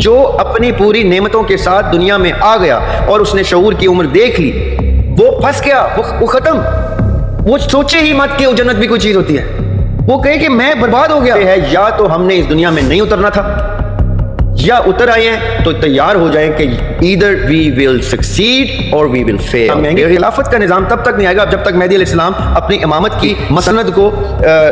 جو اپنی پوری نعمتوں کے ساتھ دنیا میں آ گیا اور اس نے شعور کی عمر دیکھ لی، وہ پھنس گیا، وہ ختم. وہ سوچے ہی مت کہ جنت بھی کوئی چیز ہوتی ہے. وہ کہے کہ میں برباد ہو گیا ہے. یا تو ہم نے اس دنیا میں نہیں اترنا تھا، یا اتر آئے ہیں تو تیار ہو جائیں کہ either we will succeed or we will fail. خلافت کا نظام تب تک نہیں آئے گا جب تک مہدی علیہ السلام اپنی امامت کی مسند کو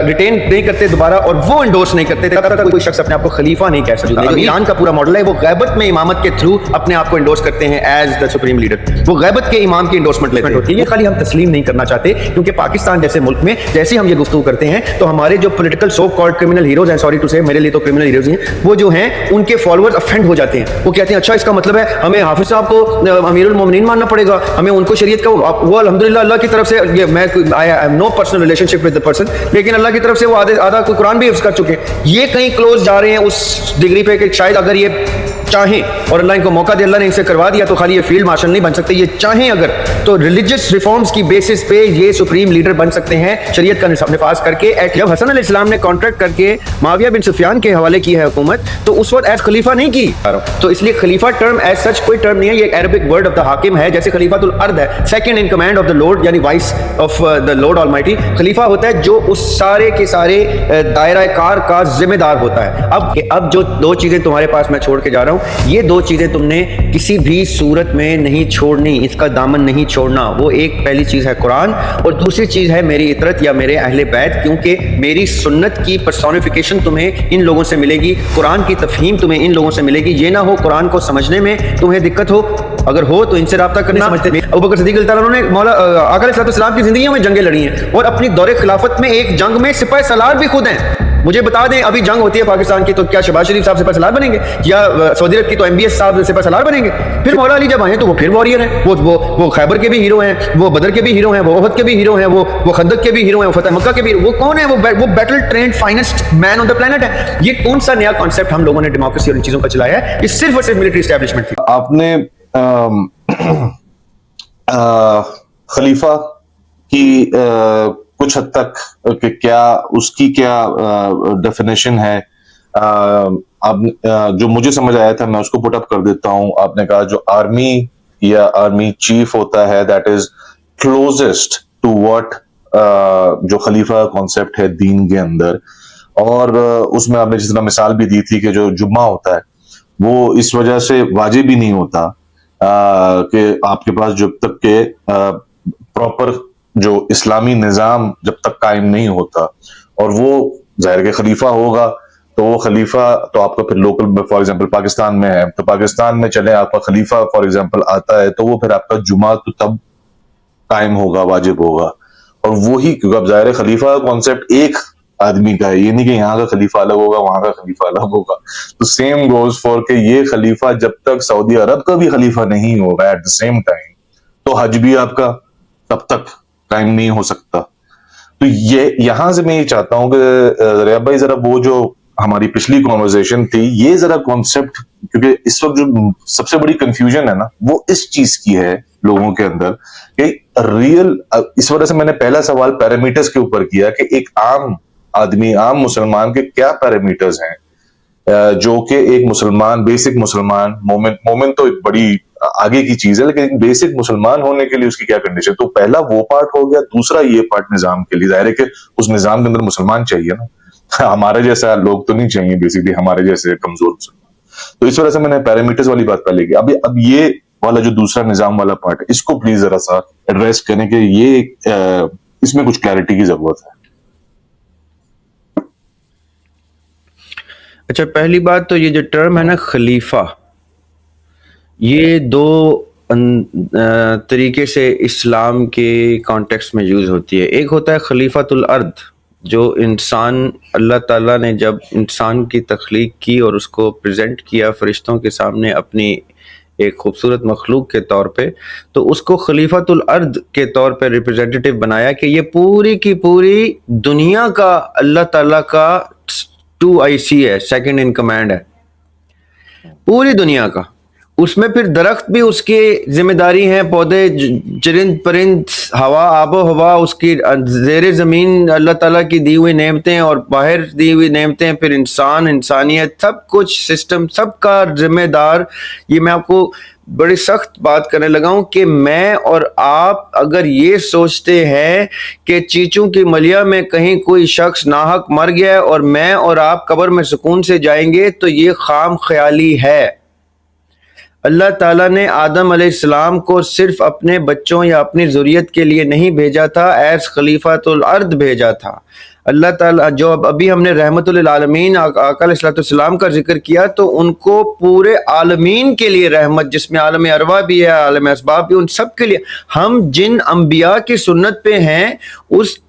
ریٹین نہیں کرتے دوبارہ اور وہ انڈورس نہیں کرتے، تب تک کوئی شخص اپنے آپ کو خلیفہ نہیں کہہ سکتا. ایران کا پورا ماڈل ہے، وہ غیبت میں امامت کے تھرو اپنے آپ کو انڈورس کرتے ہیں ایز دا سپریم لیڈر. وہ غیبت کے امام کی انڈورسمنٹ لیتے ہیں. یہ خالی ہم تسلیم نہیں کرنا چاہتے، کیونکہ پاکستان جیسے ملک میں جیسے ہم یہ گفتگو کرتے ہیں تو ہمارے جو political so called criminal heroes ہیں، سوری ٹو سے میرے لیے تو کرمنل ہیروز ہیں، وہ جو ہیں ان کے فالوورز افینڈ ہو جاتے ہیں. وہ کہتے ہیں اچھا اس کا مطلب ہے ہمیں حافظ صاحب کو امیر المومنین ماننا پڑے گا، ہمیں ان کو شریعت کا وہ الحمدللہ اللہ کی طرف سے، میں no personal relationship with the person, لیکن اللہ کی طرف سے وہ آدھا قرآن بھی حفظ کر چکے ہیں. یہ کہیں کلوز جا رہے ہیں اس ڈگری پہ کہ شاید اگر یہ چاہیں اور اللہ ان کو موقع دے، اللہ نے ان سے کروا دیا تو خالی یہ فیلڈ مارشل نہیں بن سکتے. یہ چاہیں اگر تو ریلیجس ریفارمز کی بیسس پہ یہ سپریم لیڈر بن سکتے ہیں شریعت کا نفاذ کر کے. جب حسن علیہ السلام نے کانٹریکٹ کر کے معاویہ بن سفیان کے حوالے کی ہے حکومت، تو اس وقت ایز خلیفہ نہیں کی. تو اس لیے خلیفہ ٹرم ایز سچ کوئی ٹرم نہیں ہے، یہ ایک عربک ورڈ آف دا حاکم ہے، جیسے خلیفۃ الارض ہے، second in command of the lord, یعنی vice of the lord almighty. خلیفہ ہوتا ہے جو اس سارے کے سارے دائرہ کار کا ذمہ دار ہوتا ہے. اب جو دو چیزیں تمہارے پاس میں چھوڑ کے جا رہا ہوں، یہ دو چیزیں تم نے کسی بھی صورت میں نہیں چھوڑنی، اس کا دامن نہیں چھوڑنا. وہ ایک پہلی چیز ہے قرآن، اور دوسری چیز ہے میری اطرت یا میرے اہل بیت، کیونکہ میری سنت کی پرسونیفیکیشن تمہیں ان لوگوں سے ملے گی، قرآن کی تفہیم تمہیں ان لوگوں سے ملے گی. یہ نہ ہو قرآن کو سمجھنے میں تمہیں دقت ہو، اگر ہو تو ان سے رابطہ کرنا. ابوبکر صدیق رضی اللہ عنہ نے مولا آقا علیہ السلام کی زندگیوں میں جنگیں لڑی ہیں، اور اپنی دور خلافت میں ایک جنگ میں سپہ سالار بھی خود ہیں. مجھے بتا دیں ابھی جنگ ہوتی ہے پاکستان کی تو کیا شہباز شریف صاحب سپہ سالار بنیں گے، یا سعودی عرب کی تو MBS صاحب سپہ سالار بنیں گے؟ پھر مولا علی جب آئے تو وہ پھر واریر ہیں، وہ خیبر کے بھی ہیرو ہیں، وہ بدر کے بھی ہیرو ہیں، وہ احد کے بھی ہیرو ہیں، وہ خندق کے بھی ہیرو ہیں، وہ فتح مکہ کے بھی. وہ کون ہے؟ وہ battle trend finest main on the planet ہے. یہ کون سا نیا کانسیپٹ ہم لوگوں نے ڈیموکریسی اور ان چیزوں کا چلایا ہے؟ یہ صرف اور صرف ملٹری اسٹیبلشمنٹ تھی. آپ نے خلیفہ کی کچھ حد تک کہ کیا اس کی کیا ڈیفینیشن ہے، جو مجھے سمجھ آیا تھا میں اس کو پٹ اپ کر دیتا ہوں. آپ نے کہا جو آرمی یا آرمی چیف ہوتا ہے that is closest to what جو خلیفہ کانسیپٹ ہے دین کے اندر. اور اس میں آپ نے جس طرح مثال بھی دی تھی کہ جو جمعہ ہوتا ہے وہ اس وجہ سے واجب ہی نہیں ہوتا کہ آپ کے پاس جب تک کہ پراپر جو اسلامی نظام جب تک قائم نہیں ہوتا، اور وہ ظاہر کہ خلیفہ ہوگا تو وہ خلیفہ تو آپ کا پھر لوکل فار ایگزامپل پاکستان میں ہے تو پاکستان میں چلے آپ کا خلیفہ فار ایگزامپل آتا ہے تو وہ پھر آپ کا جمعہ تو تب قائم ہوگا، واجب ہوگا. اور وہی کیونکہ اب ظاہر خلیفہ کانسیپٹ ایک آدمی کا ہے، یہ نہیں کہ یہاں کا خلیفہ الگ ہوگا وہاں کا خلیفہ الگ ہوگا. تو سیم گوز فار کہ یہ خلیفہ جب تک سعودی عرب کا بھی خلیفہ نہیں ہوگا ایٹ دا سیم ٹائم تو حج بھی آپ کا تب تک قائم نہیں ہو سکتا. تو یہ یہاں سے میں یہ چاہتا ہوں کہ ریاض بھائی ذرا وہ جو ہماری پچھلی کانورسیشن تھی یہ ذرا کانسیپٹ، کیونکہ اس وقت جو سب سے بڑی کنفیوژن ہے نا وہ اس چیز کی ہے لوگوں کے اندر کہ ریئل، اس وجہ سے میں نے پہلا سوال پیرامیٹرز کے اوپر کیا کہ ایک عام آدمی، عام مسلمان کے کیا پیرامیٹرز ہیں جو کہ ایک مسلمان، بیسک مسلمان مومن تو ایک بڑی آگے کی چیز ہے، لیکن بیسک مسلمان ہونے کے لیے اس کی کیا کنڈیشن. تو پہلا وہ پارٹ ہو گیا. دوسرا یہ پارٹ نظام کے لیے، ظاہر ہے کہ اس نظام کے اندر مسلمان چاہیے نا، ہمارے جیسا لوگ تو نہیں چاہیے بیسکلی، ہمارے جیسے کمزور مسلمان. تو اس وجہ سے میں نے پیرامیٹرز والی بات پہلے کی. اب یہ والا جو دوسرا نظام والا پارٹ ہے اس کو پلیز ذرا سا ایڈریس کریں کہ یہ اس میں کچھ کلیئرٹی کی ضرورت ہے. اچھا، پہلی بات تو یہ جو ٹرم ہے نا خلیفہ، یہ دو طریقے سے اسلام کے کانٹیکسٹ میں یوز ہوتی ہے. ایک ہوتا ہے خلیفۃ الارض، جو انسان، اللہ تعالیٰ نے جب انسان کی تخلیق کی اور اس کو پریزنٹ کیا فرشتوں کے سامنے اپنی ایک خوبصورت مخلوق کے طور پہ، تو اس کو خلیفۃ الارض کے طور پہ ریپرزینٹیٹیو بنایا کہ یہ پوری کی پوری دنیا کا اللہ تعالیٰ کا 2IC ہے، سیکنڈ ان کمانڈ ہے پوری دنیا کا. उसमें फिर दरख्त भी उसकी जिम्मेदारी हैं, पौधे, चरिंद परिंद, हवा, आबो हवा उसकी, ज़ेर ज़मीन अल्लाह ताला की दी हुई नेमतें और बाहर दी हुई नेमतें, फिर इंसान, इंसानियत, सब कुछ सिस्टम, सबका जिम्मेदार। ये मैं आपको बड़ी सख्त बात करने लगा हूँ कि मैं और आप अगर ये सोचते हैं कि चीचों की मलिया में कहीं कोई शख्स नाहक मर गया है और मैं और आप कब्र में सुकून से जाएंगे, तो ये खाम ख्याली है। अल्लाह ताला ने आदम अलैहिस्सलाम को सिर्फ अपने बच्चों या अपनी ज़ुर्रियत के लिए नहीं भेजा था, एज़ खलीफातुल अर्द भेजा था। अल्लाह ताला जो अभी हमने रहमतुल आलमीन आका अलैहिस्सलाम का जिक्र किया, तो उनको पूरे आलमीन के लिए रहमत, जिसमें आलम अरवा भी है, आलम असबाब भी, उन सब के लिए। हम जिन अंबिया की सुन्नत पे हैं,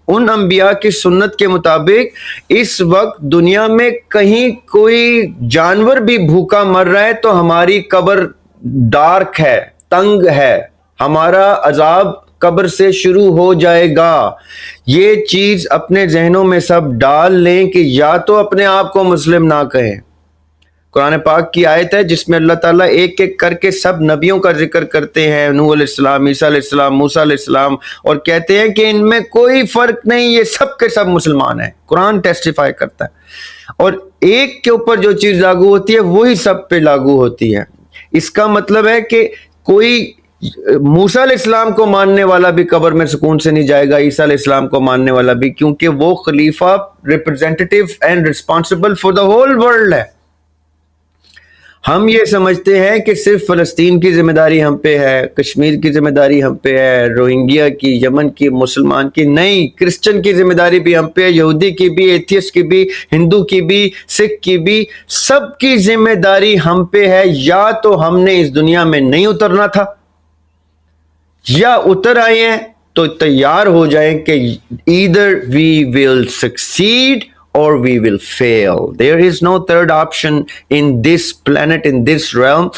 उन अंबिया की सुन्नत के मुताबिक इस वक्त दुनिया में कहीं कोई जानवर भी भूखा मर रहा है तो हमारी कब्र डार्क है, तंग है, हमारा अजाब कब्र से शुरू हो जाएगा। ये चीज अपने जहनों में सब डाल लें कि या तो अपने आप को मुस्लिम ना कहें। कुरान पाक की आयत है जिसमें अल्लाह ताला एक एक करके सब नबियों का जिक्र करते हैं, नूह अलैहिस्सलाम, ईसा अलैहिस्सलाम, मूसा अलैहिस्सलाम, और कहते हैं कि इनमें कोई फर्क नहीं, ये सब के सब मुसलमान हैं। कुरान टेस्टिफाई करता है और एक के ऊपर जो चीज लागू होती है वही सब पे लागू होती है। इसका मतलब है कि कोई मूसा अलैहिस्सलाम को मानने वाला भी कब्र में सुकून से नहीं जाएगा, ईसा अलैहिस्सलाम को मानने वाला भी, क्योंकि वो खलीफा, representative and responsible for the whole world है। हम ये समझते हैं कि सिर्फ फ़लस्तीन की जिम्मेदारी हम पे है, कश्मीर की जिम्मेदारी हम पे है, रोहिंग्या की, यमन की, मुसलमान की नहीं, क्रिश्चियन की जिम्मेदारी भी हम पे है, यहूदी की भी, एथियस्ट की भी, हिंदू की भी, सिख की भी, सबकी जिम्मेदारी हम पे है। या तो हमने इस दुनिया में नहीं उतरना था, या उतर आए हैं तो तैयार हो जाएं कि either we will succeed or we will fail. There is no third option in this planet, in this realm.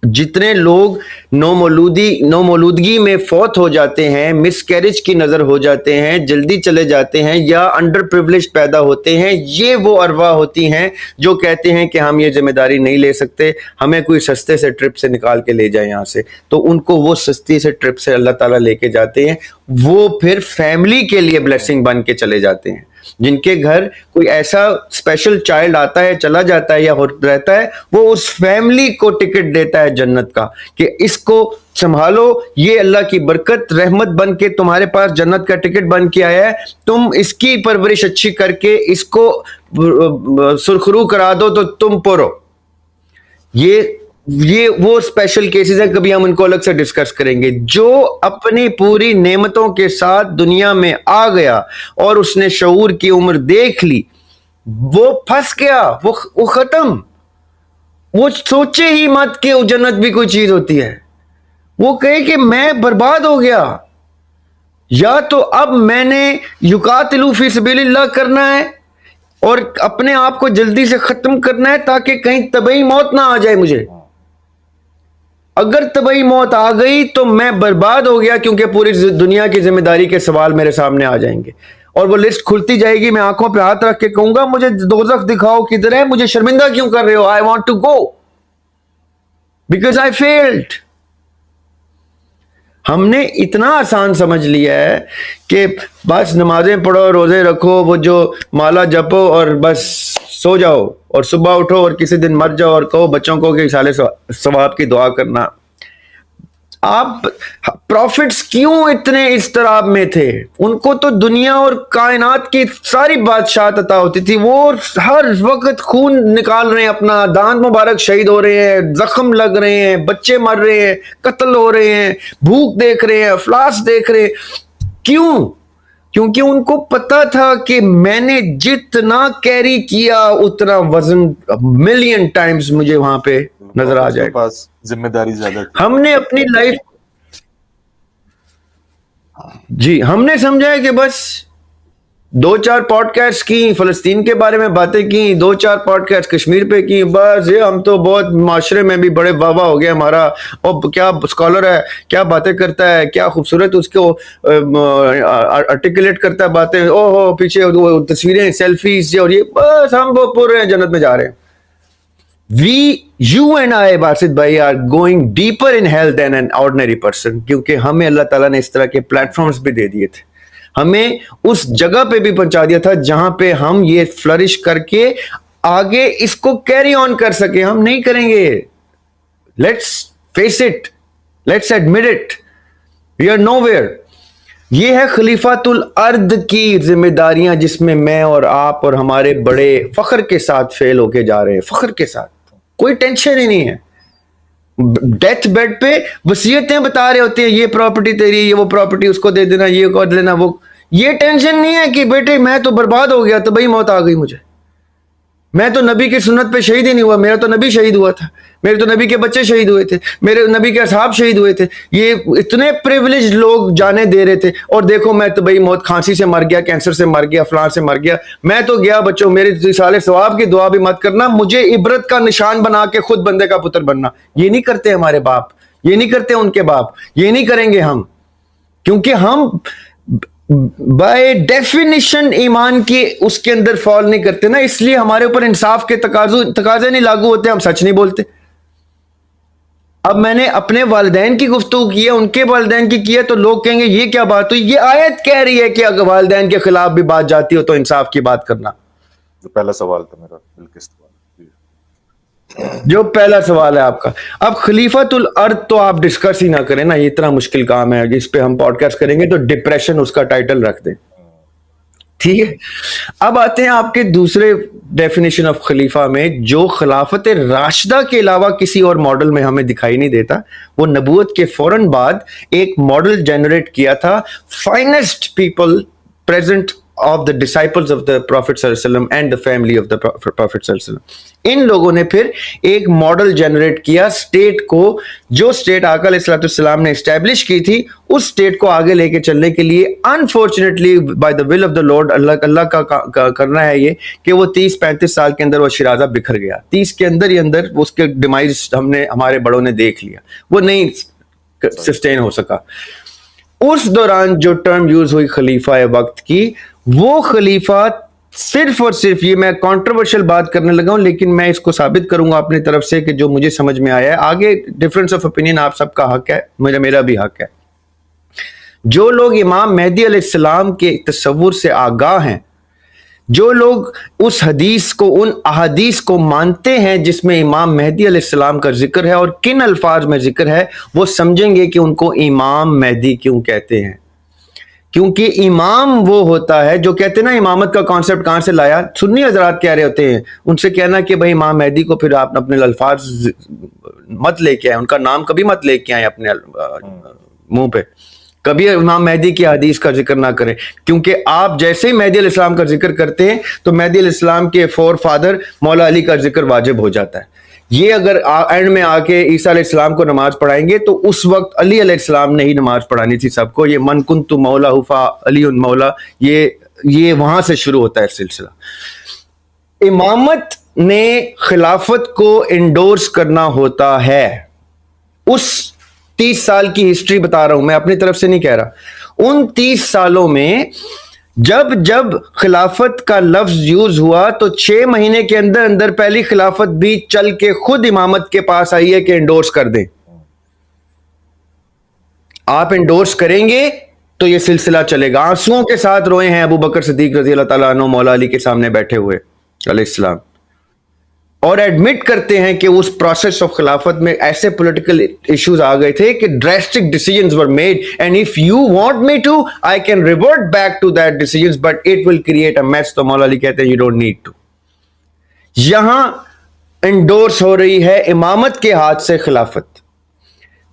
जितने लोग नौमौलूदगी में फौत हो जाते हैं, मिसकैरेज की नज़र हो जाते हैं, जल्दी चले जाते हैं या अंडर प्रिविलेज पैदा होते हैं, ये वो अरवा होती हैं जो कहते हैं कि हम ये जिम्मेदारी नहीं ले सकते, हमें कोई सस्ते से ट्रिप से निकाल के ले जाए यहाँ से। तो उनको वो सस्ती से ट्रिप से अल्लाह ताला लेके जाते हैं, वो फिर फैमिली के लिए ब्लेसिंग बन के चले जाते हैं। जिनके घर कोई ऐसा स्पेशल चाइल्ड आता है, चला जाता है या रहता है, वो उस फैमिली को टिकट देता है जन्नत का कि इसको संभालो, ये अल्लाह की बरकत रहमत बन के तुम्हारे पास जन्नत का टिकट बन के आया है, तुम इसकी परवरिश अच्छी करके इसको सुरखरू करा दो तो तुम पुरो। ये वो स्पेशल केसेस हैं, कभी हम उनको अलग से डिस्कस करेंगे। जो अपनी पूरी नेमतों के साथ दुनिया में आ गया और उसने शऊर की उम्र देख ली, वो फंस गया, वो खत्म। वो सोचे ही मत कि जन्नत भी कोई चीज होती है। वो कहे कि मैं बर्बाद हो गया, या तो अब मैंने युकातिलू फी सबीलिल्लाह करना है और अपने आप को जल्दी से खत्म करना है ताकि कहीं तबई मौत ना आ जाए मुझे। अगर तबई मौत आ गई तो मैं बर्बाद हो गया, क्योंकि पूरी दुनिया की जिम्मेदारी के सवाल मेरे सामने आ जाएंगे और वो लिस्ट खुलती जाएगी। मैं आंखों पे हाथ रख के कहूंगा मुझे दोज़ख दिखाओ किधर है, मुझे शर्मिंदा क्यों कर रहे हो, I want to go because I failed. हमने इतना आसान समझ लिया है कि बस नमाजें पढ़ो, रोजे रखो, वो जो माला जपो और बस सो जाओ और सुबह उठो और किसी दिन मर जाओ और कहो बच्चों को कि साले सवाब की दुआ करना। आप प्रॉफिट्स क्यों इतने इस तरह में थे? उनको तो दुनिया और कायनात की सारी बादशाहत अता होती थी। वो हर वक्त खून निकाल रहे हैं अपना, दांत मुबारक शहीद हो रहे हैं, जख्म लग रहे हैं, बच्चे मर रहे हैं, कत्ल हो रहे हैं, भूख देख रहे हैं, अफलास देख रहे हैं। क्यों? क्योंकि उनको पता था कि मैंने जितना कैरी किया उतना वजन मिलियन टाइम्स मुझे वहां पे नजर आ जाए। पास जिम्मेदारी ज्यादा थी। हमने अपनी लाइफ हमने समझा है कि बस 2-4 पॉडकास्ट की फलस्तीन के बारे में बातें की, 2-4 पॉडकास्ट कश्मीर पे की, बस ये हम तो बहुत माशरे में भी बड़े वाह हो गया हमारा, और क्या स्कॉलर है, क्या बातें करता है, क्या खूबसूरत उसको आर्टिकुलेट करता है बातें, ओहो पीछे वो तस्वीरें, सेल्फीज और ये, बस हम वो पूरे जन्नत में जा रहे हैं। you and I, बासित भाई, are going deeper in hell than an ordinary person, क्योंकि हमें अल्लाह ताला ने इस तरह के प्लेटफॉर्म्स भी दे दिए थे, हमें उस जगह पे भी पहुंचा दिया था जहां पे हम ये फ्लरिश करके आगे इसको कैरी ऑन कर सके. हम नहीं करेंगे. Let's face it, let's admit it, we are nowhere. ये है खलीफातुल अर्द की जिम्मेदारियां, जिसमें मैं और आप और हमारे बड़े फख्र के साथ फेल होके जा रहे हैं. फख्र के साथ, कोई टेंशन ही नहीं है. डेथ बेड पे वसीयतें बता रहे होते हैं, ये प्रॉपर्टी तेरी, ये वो प्रॉपर्टी उसको दे देना, ये कर लेना, वो. ये टेंशन नहीं है कि बेटे मैं तो बर्बाद हो गया, तो भाई मौत आ गई मुझे, मैं तो नबी की सुन्नत पे शहीद ही नहीं हुआ, मेरा तो नबी शहीद हुआ था, मेरे तो नबी के बच्चे शहीद हुए थे, मेरे नबी के असहाब शहीद हुए थे. ये इतने प्रिविलेज लोग जाने दे रहे थे, और देखो मैं तो भाई मौत, खांसी से मर गया, कैंसर से मर गया, फलां से मर गया. मैं तो गया बच्चों, मेरे साले सवाब की दुआ भी मत करना, मुझे इबरत का निशान बना के खुद बंदे का पुत्र बनना. ये नहीं करते हमारे बाप, ये नहीं करते उनके बाप, ये नहीं करेंगे हम, क्योंकि हम बाय डेफिनेशन ईमान के उसके अंदर फॉल नहीं करते ना, इसलिए हमारे ऊपर इंसाफ के तकाजे नहीं लागू होते, हम सच नहीं बोलते. अब मैंने अपने वालिदैन की गुफ्तगू की है, उनके वालिदैन की है, तो लोग कहेंगे ये क्या बात हुई. ये आयत कह रही है कि अगर वालिदैन के खिलाफ भी बात जाती हो तो इंसाफ की बात करना. तो पहला सवाल था मेरा बिल्किस्त वाला, जो पहला सवाल है आपका. अब खलीफातुल अर्द तो आप डिस्कस ही ना करें ना, ये इतना मुश्किल काम है, इस पे हम पॉडकास्ट करेंगे तो डिप्रेशन उसका टाइटल रख दें, ठीक है. अब आते हैं आपके दूसरे डेफिनेशन ऑफ खलीफा में, जो खिलाफत राशिदा के अलावा किसी और मॉडल में हमें दिखाई नहीं देता. वो नबूवत के फौरन बाद एक मॉडल जनरेट किया था, finest people present of the disciples of the Prophet ﷺ and the family of the Prophet ﷺ. इन लोगों ने फिर एक मॉडल जनरेट किया स्टेट को, जो स्टेट आका अलैहिस्सलाम ने एस्टैब्लिश की थी, उस स्टेट को आगे लेके चलने के लिए unfortunately by the will of the lord, अल्लाह का करना है ये कि वो 30-35 साल के अंदर वो शिराजा बिखर गया. 30 के अंदर ही अंदर उसके डिमाइज हमारे बड़ों ने देख लिया, वो नहीं सस्टेन हो सका. उस दौरान जो टर्म यूज हुई खलीफा वक्त की, वो खलीफा सिर्फ और सिर्फ, ये मैं कंट्रोवर्शियल बात करने लगा हूं, लेकिन मैं इसको साबित करूंगा अपनी तरफ से कि जो मुझे समझ में आया है. आगे डिफरेंस ऑफ ओपिनियन आप सबका हक है, मेरा भी हक है. जो लोग इमाम मेहदी अलैहिस्सलाम के तस्वुर से आगाह हैं, जो लोग उस हदीस को, उन अहादीस को मानते हैं जिसमें इमाम मेहदी अलैहिस्सलाम का जिक्र है और किन अल्फाज में जिक्र है, वो समझेंगे कि उनको इमाम मेहदी क्यों कहते हैं. क्योंकि इमाम वो होता है जो कहते हैं ना, इमामत का कॉन्सेप्ट कहां से लाया, सुन्नी हजरात कह रहे होते हैं, उनसे कहना कि भाई इमाम मेहदी को फिर आप अपने अल्फाज मत लेके आए, उनका नाम कभी मत लेके आए अपने मुंह पे, कभी इमाम मेहदी की हदीस का जिक्र ना करें, क्योंकि आप जैसे ही मेहदी अलैहिस्सलाम का जिक्र करते हैं तो मेहदी अलैहिस्सलाम के फोर फादर मौला अली का जिक्र वाजिब हो जाता है. ये अगर एंड में आके ईसा अलैहिस्सलाम को नमाज पढ़ाएंगे तो उस वक्त अली अलैहिस्सलाम ने ही नमाज पढ़ानी थी सबको. ये मन कुन्तु मौला हुफा अली मौला, ये वहां से शुरू होता है सिलसिला. इमामत ने खिलाफत को इंडोर्स करना होता है. उस 30 साल की हिस्ट्री बता रहा हूं मैं, अपनी तरफ से नहीं कह रहा. उन 30 सालों में जब जब खिलाफत का लफ्ज यूज हुआ तो 6 महीने के अंदर अंदर पहली खिलाफत भी चल के खुद इमामत के पास आई है कि इंडोर्स कर दें. आप इंडोर्स करेंगे तो ये सिलसिला चलेगा. आंसुओं के साथ रोए हैं अबू बकर सिद्दीक रजी अल्लाह ताला अन्हु मौला अली के सामने बैठे हुए अलैहिस्सलाम, और एडमिट करते हैं कि उस प्रोसेस ऑफ खिलाफत में ऐसे पॉलिटिकल इश्यूज आ गए थे कि drastic decisions were made, and if you want me to I can revert back to that decisions but it will create a mess. तो मौला अली कहते हैं यू डोंट नीड टू. यहां इंडोर्स हो रही है इमामत के हाथ से खिलाफत.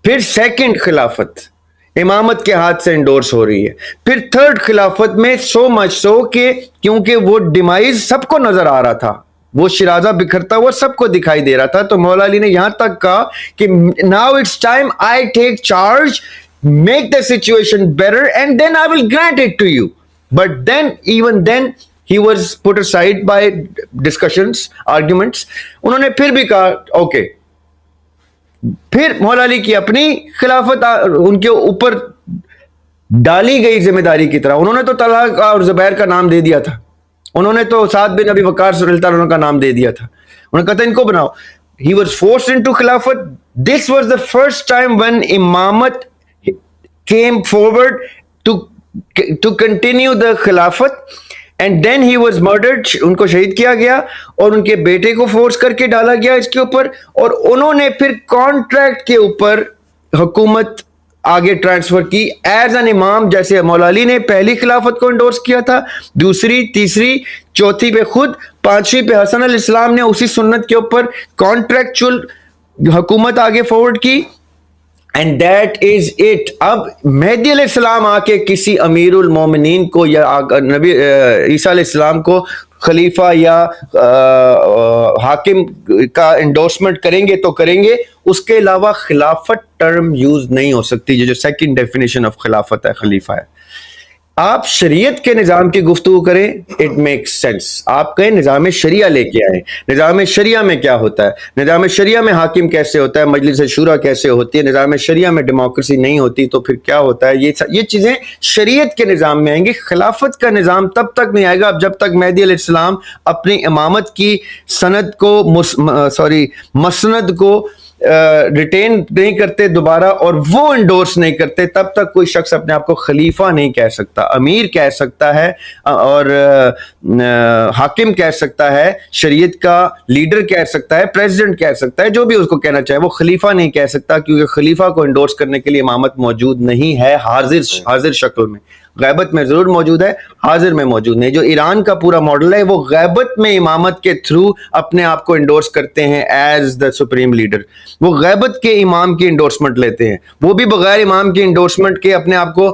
फिर सेकंड खिलाफत इमामत के हाथ से इंडोर्स हो रही है. फिर थर्ड खिलाफत में सो मच सो कि क्योंकि वो डिमाइज सबको नजर आ रहा था, वो शिराजा बिखरता हुआ सबको दिखाई दे रहा था, तो मौला अली ने यहां तक कहा कि now it's time I take charge, make the situation better and then I will grant it to you. But then even then he was put aside by discussions, arguments. उन्होंने फिर भी कहा ओके. फिर मौला अली की अपनी खिलाफत उनके ऊपर डाली गई जिम्मेदारी की तरह. उन्होंने तो तलहा और जुबैर का नाम दे दिया था, उन्होंने तो साद बिन अबी वक्कास रज़ियल्लाहु अन्हु का नाम दे दिया था, उन्होंने कहा था इनको बनाओ. he was forced into Khilafat. This was the first time when Imamat came forward to continue the Khilafat. And then he was murdered. उनको शहीद किया गया और उनके बेटे को फोर्स करके डाला गया इसके ऊपर, और उन्होंने फिर कॉन्ट्रैक्ट के ऊपर हुकूमत आगे ट्रांसफर की एज एन इमाम. जैसे मौला अली ने पहली खिलाफत को इंडोर्स किया था, दूसरी, तीसरी, चौथी पे खुद, पांचवी पे हसन अल इस्लाम ने उसी सुन्नत के ऊपर कॉन्ट्रैक्चुअल हुकूमत आगे फॉरवर्ड की. And that is it. अब मेहदी अलैहिस्सलाम आके किसी अमीरुल मोमिनीन को या नबी ईसा अलैहिस्सलाम को खलीफा या हाकिम का इंडोर्समेंट करेंगे तो करेंगे, उसके अलावा खिलाफत टर्म यूज नहीं हो सकती. जो सेकंड डेफिनेशन ऑफ खिलाफत है, खलीफा है. आप शरीयत के निज़ाम की गुफ्तगू करें, इट मेक्स सेंस. आप कहें निज़ाम शरिया लेके आए. निज़ाम शरिया में क्या होता है? निज़ाम शरिया में हाकिम कैसे होता है, मजलिस शूरा कैसे होती है, निज़ाम शरिया में डेमोक्रेसी नहीं होती तो फिर क्या होता है? ये चीज़ें शरीयत के निज़ाम में आएंगी. खिलाफत का निज़ाम तब तक नहीं आएगा जब तक मेहदी अलैहिस्सलाम अपनी इमामत की सनद को मसनद को रिटेन नहीं करते दोबारा और वो इंडोर्स नहीं करते, तब तक कोई शख्स अपने आप को खलीफा नहीं कह सकता. अमीर कह सकता है और हाकिम कह सकता है, शरीयत का लीडर कह सकता है, प्रेसिडेंट कह सकता है, जो भी उसको कहना चाहे. वो खलीफा नहीं कह सकता क्योंकि खलीफा को इंडोर्स करने के लिए इमामत मौजूद नहीं है हाजिर शक्ल में. गैबत में जरूर मौजूद है, हाजिर में मौजूद नहीं. जो ईरान का पूरा मॉडल है वो गैबत में इमामत के थ्रू अपने आप को इंडोर्स करते हैं एज द सुप्रीम लीडर. वो गैबत के इमाम की इंडोर्समेंट लेते हैं, वो भी बगैर इमाम की इंडोर्समेंट के अपने आप को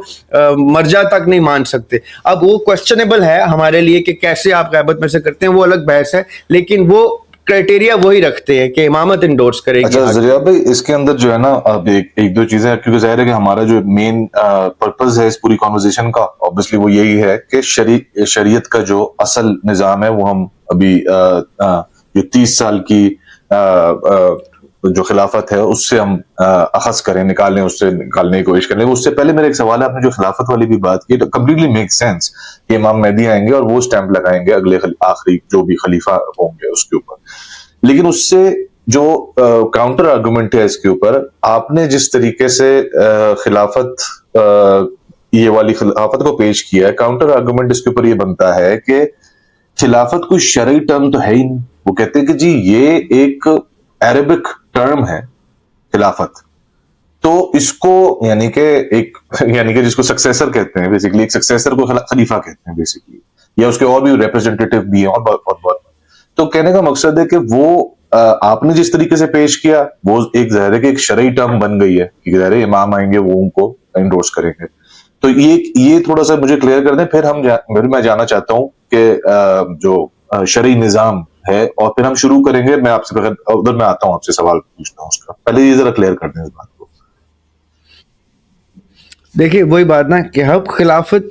मर्जा तक नहीं मान सकते. अब वो क्वेश्चनेबल है हमारे लिए कि कैसे आप गैबत में से करते हैं, वो अलग बहस है, लेकिन वो क्राइटेरिया वही रखते हैं कि इमामत इंडोर्स करेगी. अच्छा जरिया भाई, इसके अंदर जो है ना अब एक दो चीजें, क्योंकि जाहिर है कि हमारा जो मेन पर्पस है इस पूरी कॉन्वर्सेशन का ऑब्वियसली वो यही है कि शरीयत का जो असल निजाम है वो हम अभी जो 30 साल की जो खिलाफत है उससे हम अखज़ करें, उससे निकालने की कोशिश करें. उससे पहले मेरा एक सवाल है, आपने जो खिलाफत वाली भी बात की, कम्प्लीटली मेक सेंस कि इमाम मेहदी आएंगे और वो स्टैंप लगाएंगे अगले आखिरी जो भी खलीफा होंगे उसके ऊपर. लेकिन उससे जो काउंटर आर्गुमेंट है इसके ऊपर, आपने जिस तरीके से ये वाली खिलाफत को पेश किया है, काउंटर आर्गुमेंट इसके ऊपर ये बनता है कि खिलाफत कोई शरई टर्म तो है ही नहीं. वो कहते हैं कि जी ये एक अरबिक टर्म है खिलाफत, तो इसको यानी कि जिसको सक्सेसर कहते हैं, बेसिकली एक सक्सेसर को खलीफा कहते हैं बेसिकली, या उसके और भी रिप्रेजेंटेटिव भी हैं और बहुत. तो कहने का मकसद है कि वो आपने जिस तरीके से पेश किया वो एक ज़ाहिर है कि एक शरई टर्म बन गई है कि ज़ाहिर है इमाम आएंगे वो उनको इंडोर्स करेंगे. तो ये थोड़ा सा मुझे क्लियर कर दें, फिर मैं जानना चाहता हूँ कि जो शरई निजाम है, और फिर हम शुरू करेंगे. मैं आपसे उधर मैं आता हूँ, आपसे सवाल पूछता हूँ उसका. पहले ये जरा क्लियर कर दें इस बात को. देखिए वही बात ना कि हम खिलाफत,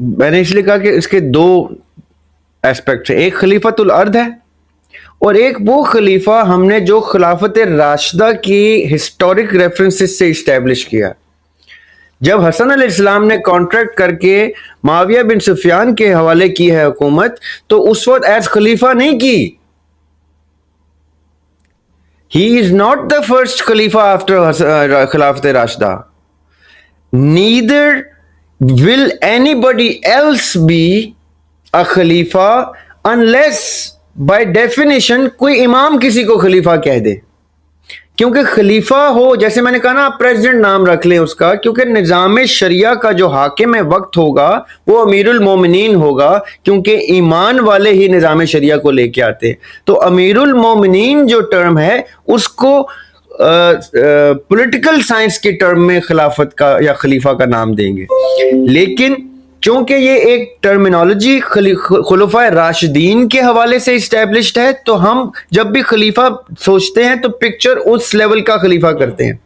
मैंने इसलिए कहा कि इसके दो एस्पेक्ट है. एक खलीफतुल अर्द है और एक वो खलीफा हमने जो खिलाफत राशिदा की हिस्टोरिक रेफरेंसेस से इस्टेब्लिश किया. जब हसन अल इस्लाम ने कॉन्ट्रैक्ट करके माविया बिन सुफियान के हवाले की है हुकूमत, तो उस वक्त एज खलीफा नहीं की. He is not the first खलीफा आफ्टर खिलाफत राशिदा. Neither will anybody else be a खलीफा अनलेस बाय डेफिनेशन कोई इमाम किसी को खलीफा कह दे. क्योंकि खलीफा हो, जैसे मैंने कहा ना, आप प्रेसिडेंट नाम रख लें उसका, क्योंकि निज़ाम शरिया का जो हाकिम वक्त होगा वो अमीरुल मोमिनीन होगा, क्योंकि ईमान वाले ही निज़ाम शरिया को लेके आते हैं. तो अमीरुल मोमिनीन जो टर्म है उसको पॉलिटिकल साइंस के टर्म में खिलाफत का या खलीफा का नाम देंगे. लेकिन क्योंकि ये एक टर्मिनोलॉजी खुलफाए राशिदीन के हवाले से इस्टेब्लिश्ड है, तो हम जब भी खलीफा सोचते हैं तो पिक्चर उस लेवल का खलीफा करते हैं.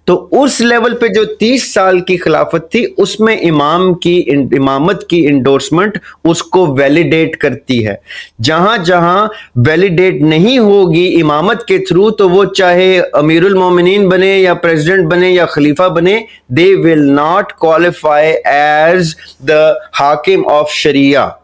तो उस लेवल पे जो 30 साल की खिलाफत थी उसमें इमामत की इंडोर्समेंट उसको वैलिडेट करती है. जहां जहां वैलिडेट नहीं होगी इमामत के थ्रू, तो वो चाहे अमीरुल मोमिनीन बने या प्रेसिडेंट बने या खलीफा बने, they will not qualify as the हाकिम ऑफ शरिया,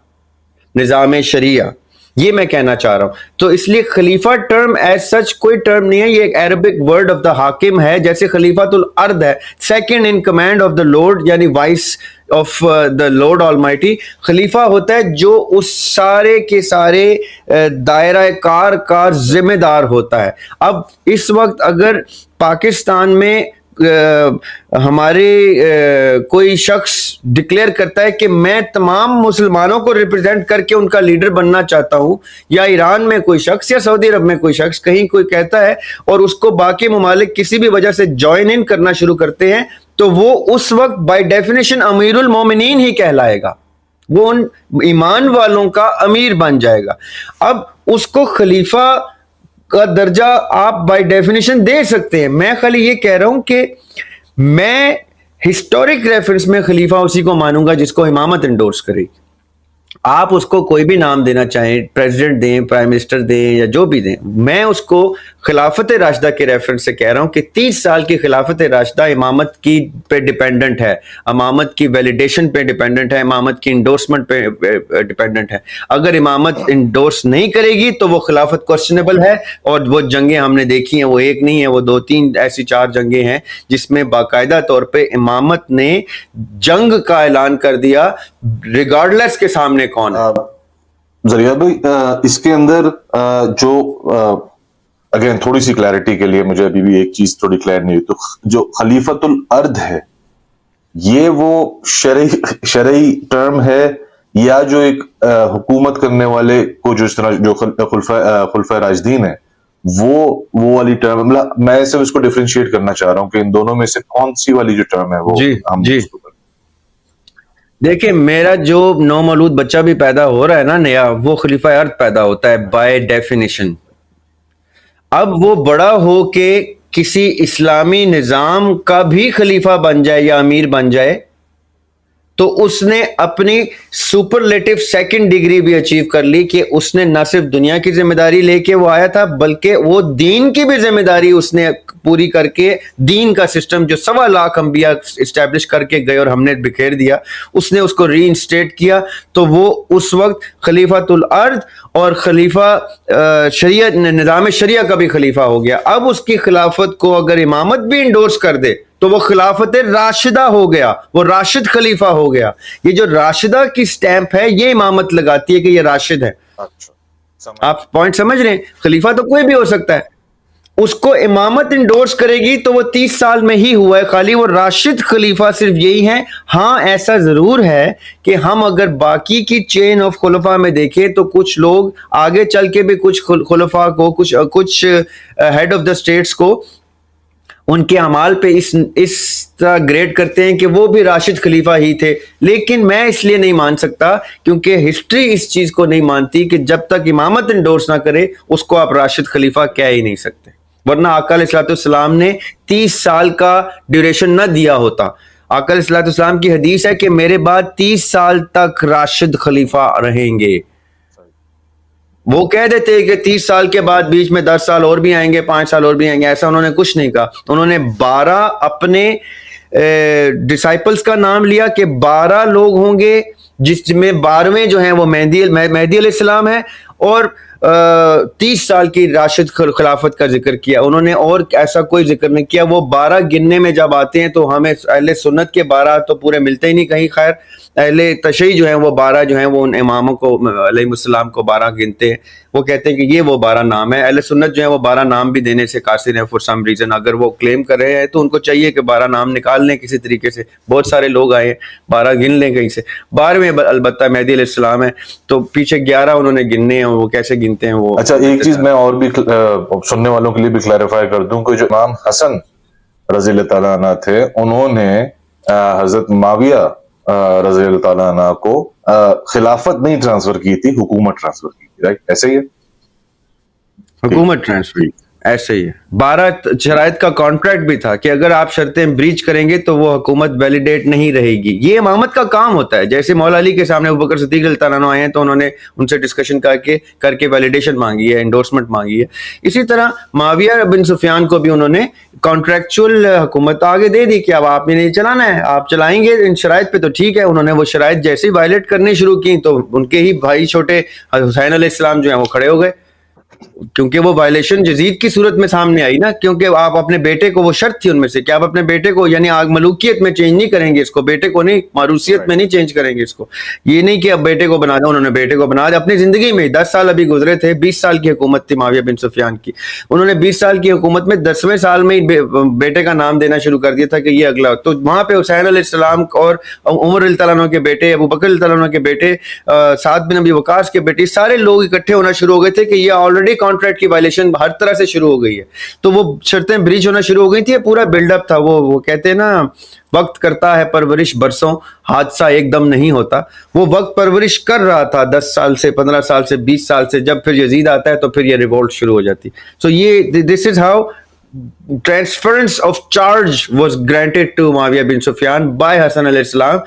निज़ाम शरिया. یہ میں کہنا چاہ رہا ہوں. تو اس لیے خلیفہ ٹرم ایز سچ کوئی ٹرم نہیں ہے, یہ ایک عربک ورڈ آف دا حاکم ہے, جیسے خلیفۃ الارض ہے, second in command of the lord, یعنی vice of the lord almighty. خلیفہ ہوتا ہے جو اس سارے کے سارے دائرہ کار کا ذمہ دار ہوتا ہے. اب اس وقت اگر پاکستان میں ہمارے کوئی شخص ڈکلیئر کرتا ہے کہ میں تمام مسلمانوں کو ریپرزینٹ کر کے ان کا لیڈر بننا چاہتا ہوں, یا ایران میں کوئی شخص یا سعودی عرب میں کوئی شخص کہیں کوئی کہتا ہے اور اس کو باقی ممالک کسی بھی وجہ سے جوائن ان کرنا شروع کرتے ہیں, تو وہ اس وقت بائی ڈیفینیشن امیر المومنین ہی کہلائے گا, وہ ان ایمان والوں کا امیر بن جائے گا. اب اس کو خلیفہ کا درجہ آپ بائی ڈیفینیشن دے سکتے ہیں. میں خالی یہ کہہ رہا ہوں کہ میں ہسٹورک ریفرنس میں خلیفہ اسی کو مانوں گا جس کو امامت انڈورس کرے گی. آپ اس کو کوئی بھی نام دینا چاہیں, پریزیڈنٹ دیں, پرائم منسٹر دیں, یا جو بھی دیں, میں اس کو خلافت راشدہ کے ریفرنس سے کہہ رہا ہوں کہ 30 سال کی خلافت راشدہ امامت کی پہ ڈیپینڈنٹ ہے, امامت کی ویلیڈیشن پہ ڈیپینڈنٹ ہے, امامت کی انڈورسمنٹ پہ ڈیپینڈنٹ ہے. اگر امامت انڈورس نہیں کرے گی تو وہ خلافت کوسچنیبل ہے. اور وہ جنگیں ہم نے دیکھی ہیں, وہ ایک نہیں ہے, وہ 2-3 ایسی 4 جنگیں ہیں جس میں باقاعدہ طور پہ امامت نے جنگ کا اعلان کر دیا ریگارڈلیس کے سامنے کون ہے. ذریعہ بھائی, اس کے اندر جو اگین تھوڑی سی کلیئرٹی کے لیے مجھے ابھی بھی ایک چیز تھوڑی کلیئر نہیں ہوئی, تو جو خلیفۃ الارض ہے یہ وہ شرعی ٹرم ہے, یا جو ایک حکومت کرنے والے کو جو اس طرح جو خلفۂ راشدین ہے وہ والی ٹرم, میں صرف اس کو ڈیفرینشیٹ کرنا چاہ رہا ہوں کہ ان دونوں میں سے کون سی والی جو ٹرم ہے وہ ہم اس کو دیکھیں, میرا جو نومولود بچہ بھی پیدا ہو رہا ہے نا نیا, وہ خلیفہ ارض پیدا ہوتا ہے بائی ڈیفینیشن. اب وہ بڑا ہو کے کسی اسلامی نظام کا بھی خلیفہ بن جائے یا امیر بن جائے تو اس نے اپنی سپرلیٹو سیکنڈ ڈگری بھی اچیو کر لی کہ اس نے نہ صرف دنیا کی ذمہ داری لے کے وہ آیا تھا, بلکہ وہ دین کی بھی ذمہ داری اس نے پوری کر کے دین کا سسٹم جو 1.25 لاکھ انبیاء اسٹیبلش کر کے گئے اور ہم نے بکھیر دیا, اس نے اس کو ری انسٹیٹ کیا. تو وہ اس وقت خلیفۃ الارض اور خلیفہ شریعت نظام شریعہ کا بھی خلیفہ ہو گیا. اب اس کی خلافت کو اگر امامت بھی انڈورس کر دے تو وہ خلافت راشدہ ہو گیا, وہ راشد خلیفہ ہو گیا. یہ جو راشدہ کی سٹیمپ ہے یہ امامت لگاتی ہے کہ یہ راشد ہے. آپ پوائنٹ سمجھ رہے ہیں؟ خلیفہ تو کوئی بھی ہو سکتا ہے, اس کو امامت انڈورس کرے گی تو وہ 30 سال میں ہی ہوا ہے, خالی وہ راشد خلیفہ صرف یہی ہیں. ہاں ایسا ضرور ہے کہ ہم اگر باقی کی چین آف خلفاء میں دیکھیں تو کچھ لوگ آگے چل کے بھی کچھ خلفاء کو کچھ ہیڈ آف دا اسٹیٹس کو ان کے اعمال پہ اس طرح گریڈ کرتے ہیں کہ وہ بھی راشد خلیفہ ہی تھے. لیکن میں اس لیے نہیں مان سکتا کیونکہ ہسٹری اس چیز کو نہیں مانتی کہ جب تک امامت انڈورس نہ کرے اس کو آپ راشد خلیفہ کہہ ہی نہیں سکتے, ورنہ آقا علیہ الصلوۃ والسلام نے 30 سال کا ڈیوریشن نہ دیا ہوتا. آقا علیہ الصلوۃ والسلام کی حدیث ہے کہ میرے بعد 30 سال تک راشد خلیفہ رہیں گے. وہ کہہ دیتے کہ 30 سال کے بعد بیچ میں 10 سال اور بھی آئیں گے, 5 سال اور بھی آئیں گے, ایسا انہوں نے کچھ نہیں کہا. انہوں نے 12 اپنے ڈسائپلز کا نام لیا کہ 12 لوگ ہوں گے جس میں 12ویں جو ہیں وہ مہدی علیہ السلام ہے, اور 30 سال کی راشد خلافت کا ذکر کیا. انہوں نے اور ایسا کوئی ذکر نہیں کیا. وہ 12 گننے میں جب آتے ہیں تو ہمیں اہل سنت کے 12 تو پورے ملتے ہی نہیں کہیں. خیر اہل تشیع جو ہیں وہ 12 جو ہیں وہ ان اماموں کو علیہ السلام کو 12 گنتے ہیں. وہ کہتے ہیں کہ یہ وہ 12 نام ہے. اہل سنت جو ہیں وہ 12 نام بھی دینے سے قاصر ہیں فور سم ریزن. اگر وہ کلیم کر رہے ہیں تو ان کو چاہیے کہ 12 نام نکال لیں کسی طریقے سے. بہت سارے لوگ آئے ہیں, 12 گن لیں کہیں سے. 12ویں البتہ مہدی علیہ السلام ہے, تو پیچھے 11 انہوں نے گننے ہیں. وہ کیسے گنتے ہیں وہ. اچھا, ایک چیز میں اور بھی سننے والوں کے لیے بھی کلیریفائی کر دوں کہ جو امام حسن رضی اللہ تعالیٰ عنہ تھے, انہوں نے حضرت معاویہ رضی اللہ تعالیٰ عنہ کو خلافت نہیں ٹرانسفر کی تھی, حکومت ٹرانسفر کی تھی, رائٹ؟ ایسے ہی ہے, حکومت ٹرانسفر. ऐसे ही है। 12 शराइत का कॉन्ट्रैक्ट भी था कि अगर आप शर्तें ब्रीच करेंगे तो वो हुकूमत वैलिडेट नहीं रहेगी। ये इमामत का काम होता है। जैसे मौला अली के सामने अबू बकर सिद्दीक रज़ियल्लाहु अन्हु आए हैं तो उन्होंने उनसे डिस्कशन करके वैलिडेशन मांगी है, एंडोर्समेंट मांगी है। इसी तरह मुआविया बिन सुफियान को भी उन्होंने कॉन्ट्रैक्चुअल हुकूमत आगे दे दी कि अब आप नहीं चलाना है, आप चलाएंगे इन शराइत पे तो ठीक है। उन्होंने वो शराइत जैसे ही वायलेट करनी शुरू की तो उनके ही भाई छोटे हुसैन अलैहिस्सलाम जो हैं वो खड़े हो गए, क्योंकि वो वायलेशन यजीद की सूरत में सामने आई ना, क्योंकि आप अपने बेटे को, वो शर्त थी उनमें से कि आप अपने बेटे को यानी आग मलूकियत में चेंज नहीं करेंगे इसको, बेटे को नहीं, मारूसियत में नहीं चेंज करेंगे इसको। ये नहीं कि अब बेटे को बना दिया, उन्होंने बेटे को बना दिया। अपनी जिंदगी में 10 साल अभी गुजरे थे, 20 साल की हुकूमत थी मुआविया बिन सुफियान की। उन्होंने 20 साल की हुकूमत में 10वें साल में ही बेटे का नाम देना शुरू कर दिया था कि ये अगला। तो वहां पे हुसैन अलैहिस्सलाम और उमर रज़ियल्लाहु अन्हु के बेटे, अबू बकर रज़ियल्लाहु अन्हु के बेटे, साद बिन अबी वकास के बेटे, सारे लोग इकट्ठे होना शुरू हो गए थे कि ये ऑलरेडी कॉन्ट्रैक्ट की वायलेशन हर तरह से शुरू हो गई है। तो वो शर्तें ब्रीच होना शुरू हो गई थी। पूरा बिल्डअप था। वो कहते हैं ना, वक्त करता है परवरिश बरसों, हादसा एकदम नहीं होता। वो वक्त परवरिश कर रहा था 10 साल से, 15 साल से, 20 साल से। जब फिर यजीद आता है तो फिर ये रिवोल्ट शुरू हो जाती। सो ये this is how transference of charge was granted to Muawiyah bin Sufyan by Hassan अलैहिस्सलाम,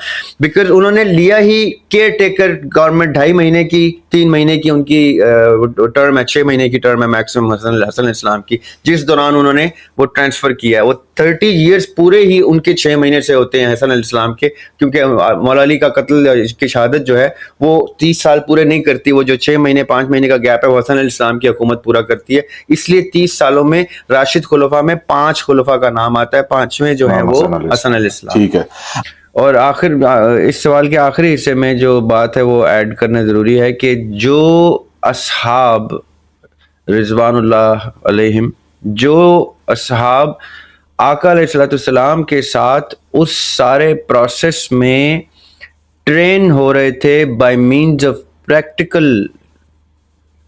because उन्होंने लिया ही केयर टेकर गवर्नमेंट 2.5 महीने की, 3 महीने की उनकी टर्म है, 6 महीने की टर्म है मैक्सिमम हसन अलैहिस्सलाम की, जिस दौरान उन्होंने वो ट्रांसफर किया है। वो 30 years पूरे ही उनके 6 महीने से होते हैं हसन अलैहिस्सलाम के, क्योंकि मौला अली का कत्ल की शहादत जो है वो 30 साल पूरे नहीं करती। वो जो 6 महीने 5 महीने का गैप है वो हसन अलैहिस्सलाम की हुकूमत पूरा करती है। इसलिए 30 सालों में राशिद खुलफा में 5 खुलफा का नाम आता है, 5वें जो है वो हसन अलैहिस्सलाम। ठीक है। और आखिर इस सवाल के आखिरी हिस्से में जो बात है वो ऐड करना जरूरी है कि जो असहाब रिजवानुल्लाह अलैहिम, जो असहाब आका अलैहिस्सलाम के साथ उस सारे प्रोसेस में ट्रेन हो रहे थे bye means of practical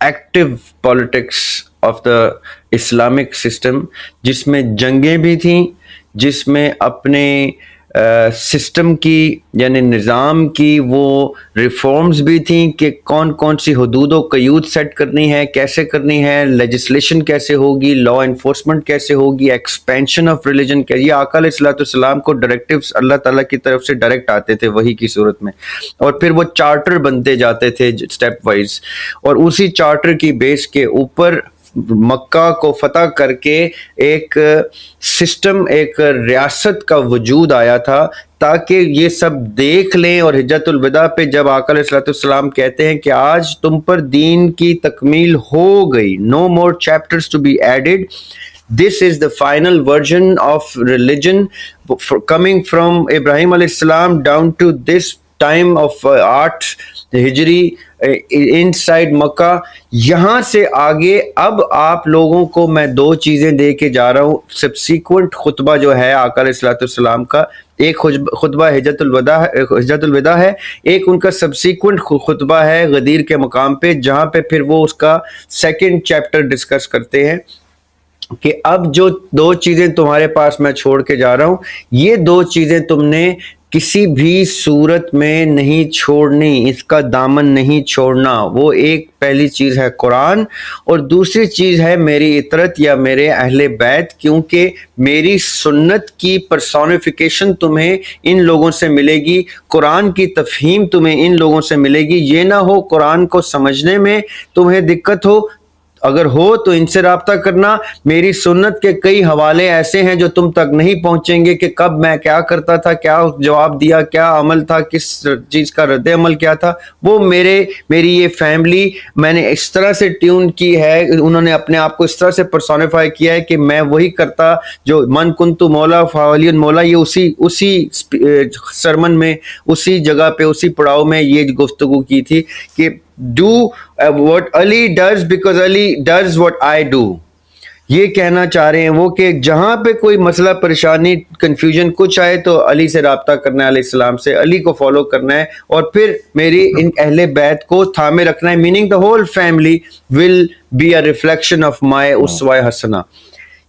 active politics of the Islamic system, जिसमें जंगें भी थीं, जिसमें अपने सिस्टम की यानी निज़ाम की वो रिफॉर्म्स भी थीं कि कौन कौन सी हुदूद व क़यूद सेट करनी है, कैसे करनी है, लेजिस्लेशन कैसे होगी, लॉ इन्फोर्समेंट कैसे होगी, एक्सपेंशन ऑफ रिलीजन क्या। ये आका अलैहिस्सलाम को डायरेक्टिव्स अल्लाह ताला की तरफ से डायरेक्ट आते थे वही की सूरत में, और फिर वो चार्टर बनते जाते थे स्टेप वाइज, और उसी चार्टर की बेस के ऊपर मक्का को फतह करके एक सिस्टम, एक रियासत का वजूद आया था, ताकि ये सब देख लें। और हिज्जतुल विदा पे जब आका अलैहिस्सलाम कहते हैं कि आज तुम पर दीन की तकमील हो गई, no more chapters to be added, this is the final version of religion coming from Ibrahim alayhis salam down to this time of 8 हिजरी इनसाइड मक्का। यहाँ से आगे अब आप लोगों को मैं 2 चीज़ें दे के जा रहा हूँ। सब्सीक्वेंट खुतबा जो है आका अलैहिस्सलाम का, एक खुतबा हिज्जतुल विदा है, एक उनका सब्सीक्वेंट खुतबा है गदीर के मकाम पे, जहाँ पे फिर वो उसका 2nd चैप्टर डिस्कस करते हैं कि अब जो 2 चीज़ें तुम्हारे पास मैं छोड़ के जा रहा हूँ, ये 2 चीज़ें तुमने किसी भी सूरत में नहीं छोड़नी, इसका दामन नहीं छोड़ना। वो एक पहली चीज़ है कुरान, और दूसरी चीज़ है मेरी इतरत या मेरे अहले बैत, क्योंकि मेरी सुन्नत की पर्सोनिफिकेशन तुम्हें इन लोगों से मिलेगी, कुरान की तफहीम तुम्हें इन लोगों से मिलेगी। ये ना हो कुरान को समझने में तुम्हें दिक्कत हो, अगर हो तो इनसे राब्ता करना। मेरी सुन्नत के कई हवाले ऐसे हैं जो तुम तक नहीं पहुंचेंगे कि कब मैं क्या करता था, क्या जवाब दिया, क्या अमल था, किस चीज़ का रद्द अमल क्या था। वो मेरी ये फैमिली मैंने इस तरह से ट्यून की है, उन्होंने अपने आप को इस तरह से पर्सोनिफाई किया है कि मैं वही करता जो मन कुन्तु मौला फावलियन मौला। ये उसी सरमन में, उसी जगह पे, उसी पड़ाव में ये गुफ्तगू की थी कि do what Ali does because Ali does what I do। ये कहना चाह रहे हैं वो कि जहाँ पे कोई मसला, परेशानी, कंफ्यूजन कुछ आए तो अली से राब्ता करना है, अलैहिस्सलाम से, अली को फॉलो करना है, और फिर मेरी इन अहले बैत को थामे रखना है। Meaning the whole family will be a reflection of my उसवा हसना।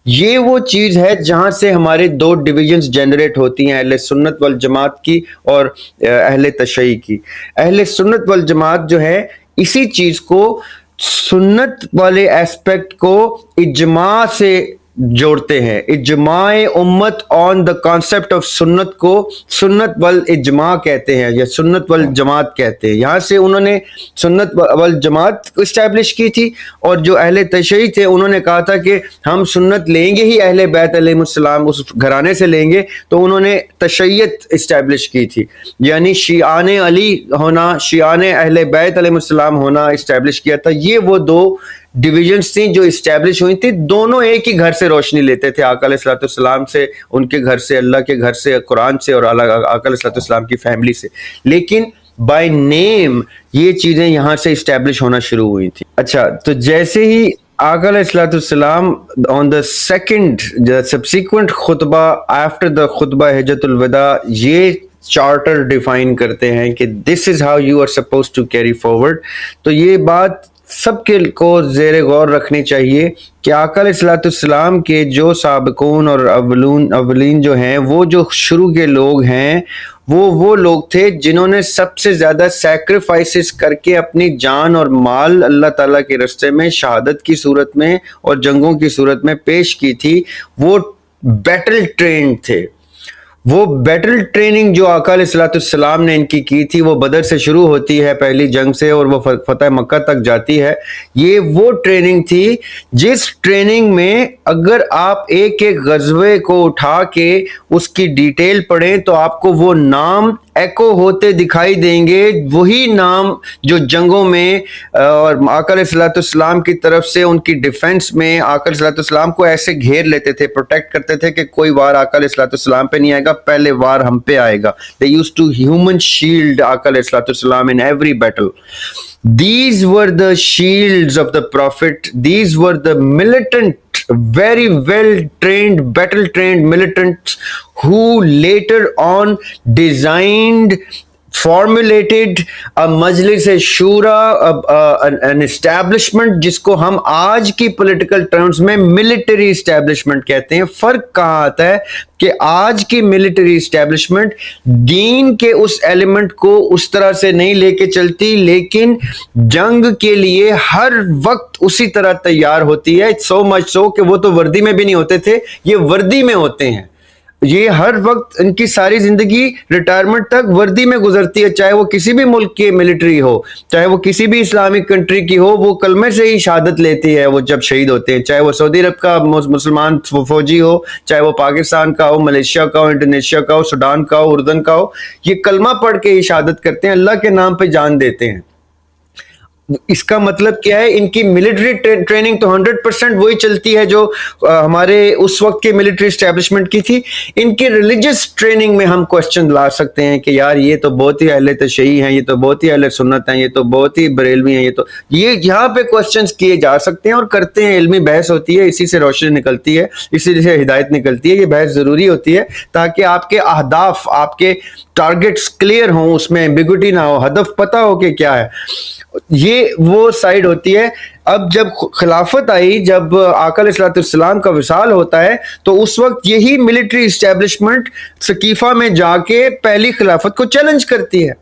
ये वो चीज़ है जहाँ से हमारे 2 डिविजन्स जनरेट होती हैं, अहले सुन्नत वल जमात की और अहले तशय्युई की। अहले सुन्नत वल जमात जो है इसी चीज़ को सुन्नत वाले एस्पेक्ट को इजमा से जोड़ते हैं, इजमाए उम्मत ऑन द कॉन्सेप्ट ऑफ सुन्नत को सुन्नत वल इजमा कहते हैं या सुन्नत वल जमात कहते हैं। यहाँ से उन्होंने सुन्नत वल जमात इस्टेब्लिश की थी, और जो अहले तशय्युई थे उन्होंने कहा था कि हम सुन्नत लेंगे ही अहले बैत अलैहिमुस्सलाम उस घराने से लेंगे, तो उन्होंने तशय्युत इस्टेब्लिश की थी, यानी शियाने अली होना, शियाने अहले बैत अलैहिमुस्सलाम होना इस्टेब्लिश किया था। ये वो दो डिविजन्स थी जो इस्टेब्लिश हुई थी, दोनों एक ही घर से रोशनी लेते थे, आका अलैहिस्सलाम से, उनके घर से, अल्लाह के घर से, कुरान से, और आका अलैहिस्सलाम की फैमिली से। लेकिन बाय नेम ये चीजें यहाँ से इस्टेब्लिश होना शुरू हुई थी। अच्छा, तो जैसे ही आका अलैहिस्सलाम ऑन द सेकंड सब्सिक्वेंट खुतबा आफ्टर द खुतबा हिज्जतुल वदा ये चार्टर डिफाइन करते हैं कि this is how you are suppose to carry forward, तो ये बात सबके को ज़ेरे गौर रखनी चाहिए कि आका अलैहिस्सलाम के जो साबिकून और अवलीन जो हैं, वो जो शुरू के लोग हैं, वो लोग थे जिन्होंने सबसे ज़्यादा सैक्रिफाइसेस करके अपनी जान और माल अल्लाह ताला के रास्ते में शहादत की सूरत में और जंगों की सूरत में पेश की थी। वो बैटल ट्रेंड थे। वो बैटल ट्रेनिंग जो आका अलैहिस्सलाम ने इनकी की थी, वो बदर से शुरू होती है पहली जंग से, और वो फतह मक्का तक जाती है। ये वो ट्रेनिंग थी जिस ट्रेनिंग में अगर आप एक एक गज़वे को उठा के उसकी डिटेल पढ़ें तो आपको वो नाम एको होते दिखाई देंगे, वही नाम जो जंगों में और आका अलैहिस्सलाम की तरफ से उनकी डिफेंस में आका अलैहिस्सलाम को ऐसे घेर लेते थे, प्रोटेक्ट करते थे कि कोई वार आका अलैहिस्सलाम पे नहीं आएगा, पहले वार हम पे आएगा। They used to human shield आका अलैहिस्सलाम in every battle. These were the shields of the Prophet. These were the militant, very well trained, battle trained militants who later on designed, formulated a majlis shura, an establishment जिसको हम आज की political terms में military establishment कहते हैं। फर्क कहाँ आता है कि आज की military establishment दीन के उस element को उस तरह से नहीं लेके चलती, लेकिन जंग के लिए हर वक्त उसी तरह तैयार होती है। so much so कि वो तो वर्दी में भी नहीं होते थे, ये वर्दी में होते हैं। ये हर वक्त इनकी सारी जिंदगी रिटायरमेंट तक वर्दी में गुजरती है, चाहे वो किसी भी मुल्क की मिलिट्री हो, चाहे वो किसी भी इस्लामिक कंट्री की हो, वो कलमे से ही शहादत लेती है वो जब शहीद होते हैं, चाहे वो सऊदी अरब का मुसलमान फौजी हो, चाहे वो पाकिस्तान का हो, मलेशिया का हो, इंडोनेशिया का हो, सूडान का हो, उर्दन का हो, ये कलमा पढ़ के ही शहादत करते हैं, अल्लाह के नाम पे जान देते हैं। इसका मतलब क्या है, इनकी मिलिट्री ट्रेनिंग तो 100% वही चलती है जो हमारे उस वक्त के मिलिट्री एस्टेब्लिशमेंट की थी। इनकी रिलीजियस ट्रेनिंग में हम क्वेश्चन ला सकते हैं कि यार ये तो बहुत ही अहले तशय्युई हैं, ये तो बहुत ही अहले सुन्नत हैं, ये तो बहुत ही बरेलवी हैं, ये यहाँ पे क्वेश्चंस किए जा सकते हैं और करते हैं। इल्मी बहस होती है, इसी से रोशनी निकलती है, इसी से हिदायत निकलती है। ये बहस जरूरी होती है ताकि आपके अहदाफ, आपके टारगेट्स क्लियर हों, उसमें एम्बिग्युइटी ना हो, हदफ पता हो कि क्या है। ये वो साइड होती है। अब जब खिलाफत आई, जब आका अलैहिस्सलाम का विसाल होता है, तो उस वक्त यही मिलिट्री इस्टेब्लिशमेंट सकीफा में जाके पहली खिलाफत को चैलेंज करती है।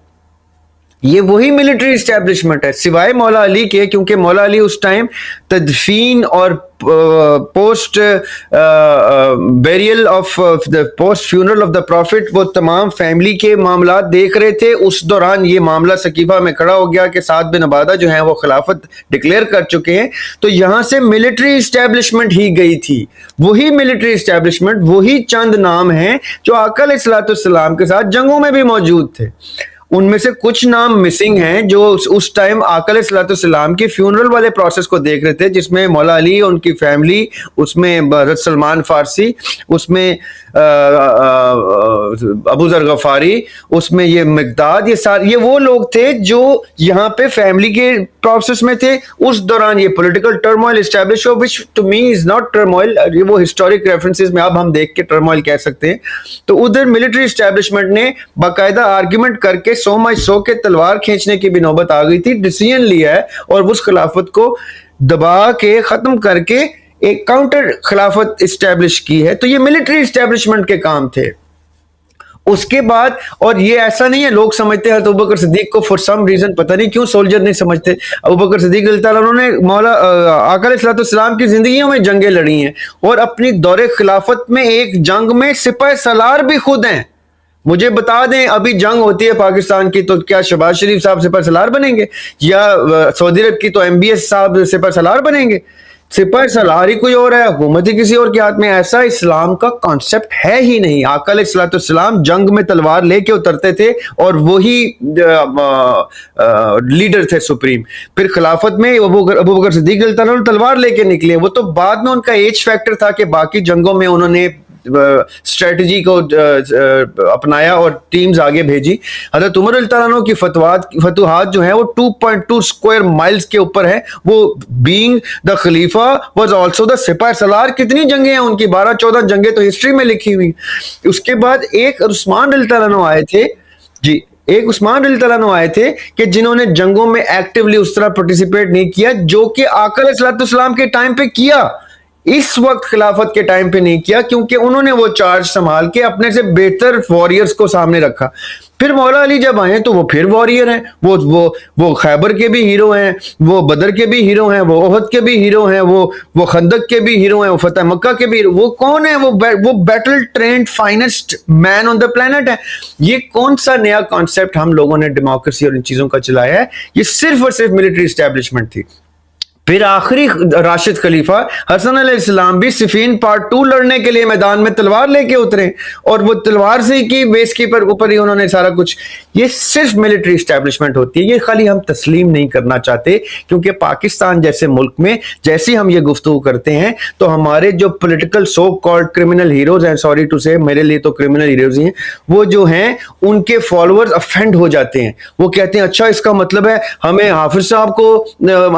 ये वही मिलिट्री इस्टेब्लिशमेंट है, सिवाय मौला अली के, क्योंकि मौला अली उस टाइम तदफीन और post burial of the post funeral of the profit, वो तमाम फैमिली के मामला देख रहे थे। उस दौरान ये मामला सकीफा में खड़ा हो गया कि साद बिन उबादा जो है वो खिलाफत डिक्लेयर कर चुके हैं, तो यहां से मिलिट्री इस्टेब्लिशमेंट ही गई थी। वही मिलिट्री इस्टेब्लिशमेंट, वही चंद नाम हैं जो आका अलैहिस्सलाम के साथ जंगों में भी मौजूद थे। उनमें से कुछ नाम मिसिंग हैं जो उस टाइम आका अलैहिस्सलाम के फ्यूनरल वाले प्रोसेस को देख रहे थे, जिसमें मौला अली और उनकी फैमिली, उसमें हज़रत सलमान फारसी, उसमें अबू ज़र गफारी, उसमें ये मिक़दाद, ये वो लोग थे जो यहाँ पे फैमिली के प्रोसेस में थे। उस दौरान ये पॉलिटिकल टर्मोइल एस्टैब्लिश हो, which to me is not turmoil, ये वो हिस्टोरिक रेफरेंसेस में अब हम देख के टर्मोइल कह सकते हैं। तो उधर मिलिट्री एस्टैब्लिशमेंट ने बाकायदा आर्ग्यूमेंट करके सो मच सो के तलवार खींचने की भी नौबत आ गई थी, डिसीजन लिया है और उस खिलाफत को दबा के खत्म करके एक काउंटर खिलाफत इस्टेब्लिश की है। तो ये मिलिट्री इस्टेब्लिशमेंट के काम थे। उसके बाद, और ये ऐसा नहीं है लोग समझते हैं अबू बकर सिद्दीक को फॉर सम रीजन, पता नहीं क्यों सोल्जर नहीं समझते, अबू बकर सिद्दीक रज़ियल्लाहु अन्हु ने मौला आका अलैहिस्सलाम की जिंदगियों में जंगें लड़ी हैं, और अपनी दौरे खिलाफत में एक जंग में सिपाही सलार भी खुद हैं। मुझे बता दें, अभी जंग होती है पाकिस्तान की तो क्या शहबाज शरीफ साहब सिपाही सलार बनेंगे, या सऊदी अरब की तो MBS साहब सिपाही सलार बनेंगे? सिपाही सलार ही कोई और है, हुकूमत ही किसी और के हाथ में। ऐसा इस्लाम का कॉन्सेप्ट है ही नहीं। आका अलैहिस्सलाम जंग में तलवार लेके उतरते थे और वही लीडर थे सुप्रीम। फिर खिलाफत में अबू बकर सिद्दीक रज़ियल्लाहु अन्हु तलवार लेके निकले, वो तो बाद में उनका एज फैक्टर था कि बाकी जंगों में उन्होंने स्ट्रेटजी को अपनाया और टीम्स आगे भेजी। हज़रत उमर रज़ियल्लाहु अन्हु की फतुहात जो है वो 2.2 स्क्वायर माइल्स के ऊपर है। वो being the Khalifa was also the सिपाही सलार। कितनी जंगें हैं उनकी, 12-14 जंगें तो हिस्ट्री में लिखी हुई। उसके बाद एक उस्मान रज़ियल्लाहु अन्हु आए थे जी, एक उस्मान रज़ियल्लाहु अन्हु आए थे कि जिन्होंने जंगों में एक्टिवली उस तरह पार्टिसिपेट नहीं किया जो कि आका अलैहिस्सलाम के टाइम पे किया। इस वक्त खिलाफत के टाइम पे नहीं किया क्योंकि उन्होंने वो चार्ज संभाल के अपने से बेहतर वॉरियर्स को सामने रखा। फिर मौला अली जब आए तो वो फिर वॉरियर हैं, वो खैबर के भी हीरो हैं, वो बदर के भी हीरो हैं, वो ओहद के भी हीरो हैं, वो खंदक के भी हीरो हैं, वो फतेह मक्का के भी हीरो। वो कौन है? वो battle trend finest man on the planet है। ये कौन सा नया कॉन्सेप्ट हम लोगों ने डेमोक्रेसी और इन चीजों का चलाया है? ये सिर्फ और सिर्फ मिलिट्री एस्टेब्लिशमेंट थी। फिर आखिरी राशिद खलीफा हसन अलैहिस्सलाम भी सिफीन पार्ट 2 लड़ने के लिए मैदान में तलवार लेके उतरे, और वो तलवार से की बेस के ऊपर ही उन्होंने सारा कुछ। ये सिर्फ मिलिट्री एस्टेब्लिशमेंट होती है। ये खाली हम तस्लीम नहीं करना चाहते क्योंकि पाकिस्तान जैसे मुल्क में जैसी हम ये गुफ्तगू करते हैं तो हमारे जो political so called criminal heroes हैं, सॉरी टू से, मेरे लिए तो क्रिमिनल हीरोज ही हैं, वो जो हैं उनके फॉलोअर्स अफेंड हो जाते हैं। वो कहते हैं अच्छा इसका मतलब है हमें हाफिज साहब को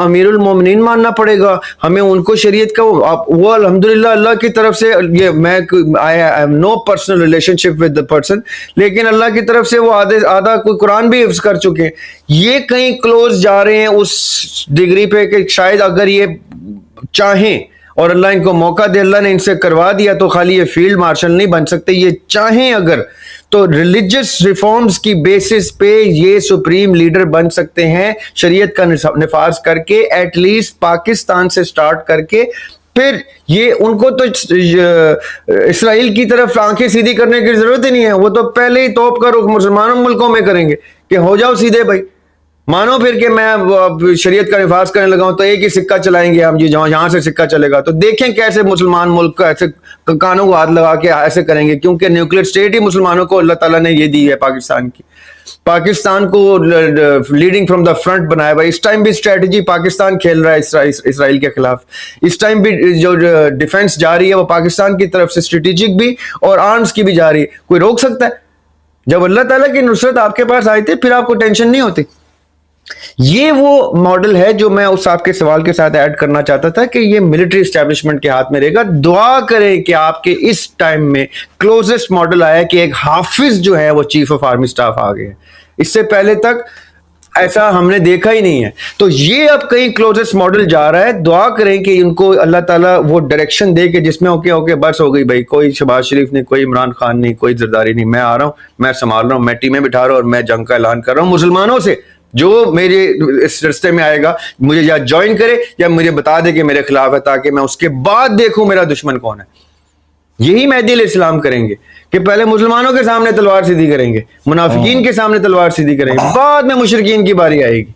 अमीरुल मोमिनीन मानना पड़ेगा, हमें उनको शरीयत का वो अल्हम्दुलिल्लाह अल्लाह की तरफ से, ये मैं I have no personal relationship with the person, लेकिन अल्लाह की तरफ से वो आधा कोई कुरान भी हिफ्ज कर चुके हैं। ये कहीं क्लोज जा रहे हैं उस डिग्री पे कि शायद अगर ये चाहें और अल्लाह इनको मौका दे, अल्लाह ने इनसे करवा दिया तो खाली ये फील्ड मार्शल नहीं बन सकते। ये चाहें अगर तो रिलीजियस रिफॉर्म्स की बेसिस पे ये सुप्रीम लीडर बन सकते हैं, शरीयत का निफाज करके, एटलीस्ट पाकिस्तान से स्टार्ट करके। फिर ये उनको तो इसराइल की तरफ आंखें सीधी करने की जरूरत ही नहीं है। वो तो पहले ही तोप कर मुसलमानों मुल्कों में करेंगे कि हो जाओ सीधे भाई, मानो फिर के मैं शरीयत का निफाज करने लगा हूं तो एक ही सिक्का चलाएंगे हम जी, जहां से सिक्का चलेगा। तो देखें कैसे मुसलमान मुल्क का ऐसे कानों को हाथ लगा के ऐसे करेंगे, क्योंकि न्यूक्लियर स्टेट ही मुसलमानों को अल्लाह ताला ने ये दी है पाकिस्तान की। पाकिस्तान को लीडिंग फ्रॉम द फ्रंट बनाया हुआ। इस टाइम भी स्ट्रेटजी पाकिस्तान खेल रहा है इसराइल के खिलाफ। इस टाइम भी जो डिफेंस जा रही है वो पाकिस्तान की तरफ से स्ट्रेटेजिक भी और आर्म्स की भी जा रही है। कोई रोक सकता है? जब अल्लाह ताला की नुसरत आपके पास आई थी फिर आपको टेंशन नहीं होती। ये वो मॉडल है जो मैं उस आपके सवाल के साथ ऐड करना चाहता था कि ये मिलिट्री एस्टेब्लिशमेंट के हाथ में रहेगा। दुआ करें कि आपके इस टाइम में क्लोजेस्ट मॉडल आया कि एक हाफिज जो है वो चीफ ऑफ आर्मी स्टाफ आ गए। इससे पहले तक ऐसा हमने देखा ही नहीं है। तो ये अब कहीं क्लोजेस्ट मॉडल जा रहा है। दुआ करें कि इनको अल्लाह ताला वो डायरेक्शन दे के जिसमें ओके बस हो गई भाई, कोई शहबाज शरीफ नहीं, कोई इमरान खान नहीं, कोई जरदारी नहीं, मैं आ रहा हूं, मैं संभाल रहा हूं, मैं टीमें बिठा रहा हूं और मैं जंग का ऐलान कर रहा हूं। मुसलमानों से जो मेरे इस रास्ते में आएगा मुझे या ज्वाइन करे या मुझे बता दे कि मेरे खिलाफ है, ताकि मैं उसके बाद देखूं मेरा दुश्मन कौन है। यही मेहदी अलैहिस्सलाम करेंगे कि पहले मुसलमानों के सामने तलवार सीधी करेंगे, मुनाफिकीन के सामने तलवार सीधी करेंगे, बाद में मुशरिकीन की बारी आएगी।